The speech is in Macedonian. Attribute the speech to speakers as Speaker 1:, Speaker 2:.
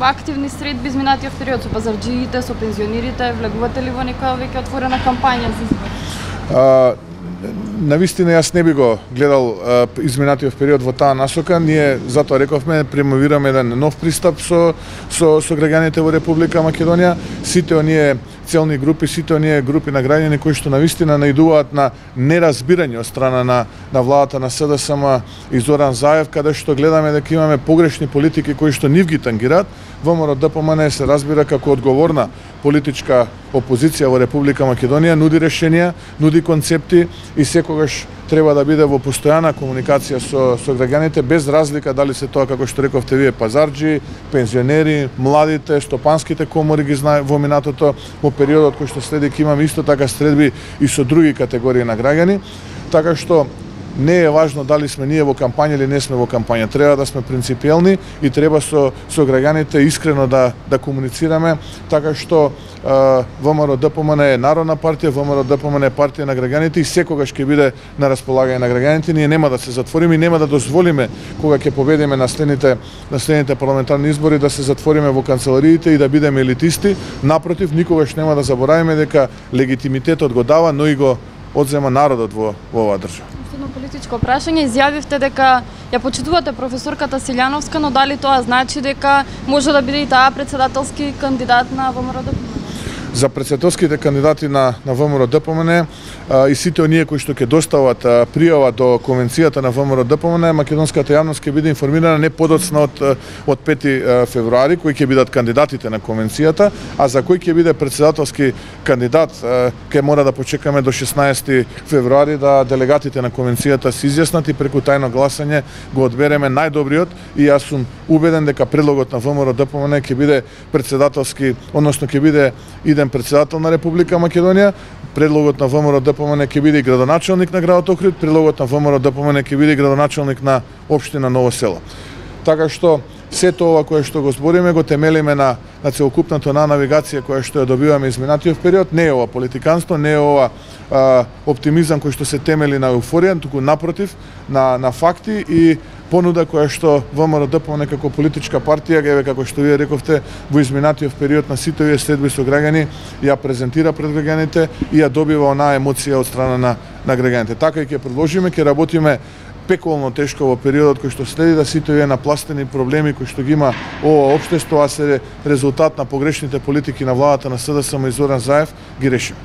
Speaker 1: активни средби изминатиот период со пазарџиите, со пензионерите? Влегувате ли во некоја веќе отворена кампања за избори?
Speaker 2: Навистина јас не би го гледал изминатиот период во таа насока. Ние затоа рековме премовираме еден нов пристап со граѓаните во Република Македонија. Сите оние целни групи, сите оние групи на граѓани кои што навистина наидуваат на неразбирање од страна на владата на СДСМ и Зоран Заев, каде што гледаме дека имаме погрешни политики кои што нив ги тангираат. ВМРО-ДПМН се разбира како одговорна политичка опозиција во Република Македонија, нуди решенија, нуди концепти и секогаш треба да биде во постојана комуникација со граѓаните, без разлика дали се тоа, како што рековте вие, пазарџи, пензионери, младите, стопанските комори ги знае во минатото, во периодот кој што следи ќе имаме исто така средби и со други категории на граѓани, така што не е важно дали сме ние во кампања или не сме во кампања. Треба да сме принципиелни и треба со граѓаните искрено да комуницираме, така што ВМРО-ДПМН е народна партија, ВМРО-ДПМН е партија на граѓаните и секогаш ќе биде на располагање на граѓаните. Ние нема да се затвориме и нема да дозволиме кога ќе победиме на следните парламентарни избори да се затвориме во канцелариите и да бидеме елитисти. Напротив, никогаш нема да заборавиме дека легитимитетот го дава, но и го одзема народот во оваа држава.
Speaker 1: Политичко прашање, изјавивте дека ја почитувате професорката Силјановска, но дали тоа значи дека може да биде и таа председателски кандидат на ВМРО-ДПМН?
Speaker 2: За председателските кандидати на ВМРО-ДПМН и сите оние кои што ќе достават пријава до конвенцијата на ВМРО-ДПМН, македонската јавност ќе биде информирана не подоцна од 5 февруари, кои ќе бидат кандидатите на конвенцијата, а за кој ќе биде председателски кандидат ќе мора да почекаме до 16 февруари да делегатите на конвенцијата се изјаснат и преку тајно гласање го одбереме најдобриот и јас сум убеден дека предлогот на ВМРО-ДПМН ќе биде председателски, односно ќе биде иден председател на Република Македонија. Предлогот на ВМРО-ДПМН ќе биде и градоначелник на градот Охрид, предлогот на ВМРО-ДПМН ќе биде и градоначелник на општина Ново село. Така што сето ова кое што го збориме го темелиме на целокупната навигација која што ја добиваме изминатиот период. Не е ова политиканство, не е ова оптимизам кој што се темели на еуфорија, туку напротив на факти и понуда која што ВМРО-ДПМН како политичка партија, еве како што вие рековте, во изминатиот период на сите овие следби со граѓани ја презентира пред граѓаните и ја добива онаа емоција од страна на граѓаните. Така и ќе продолжиме, ќе работиме пеколно тешко во периодот кој што следи да сите овие напластени проблеми кои што ги има ова општество, а се резултат на погрешните политики на владата на СДСМ и Зоран Заев, ги решиме.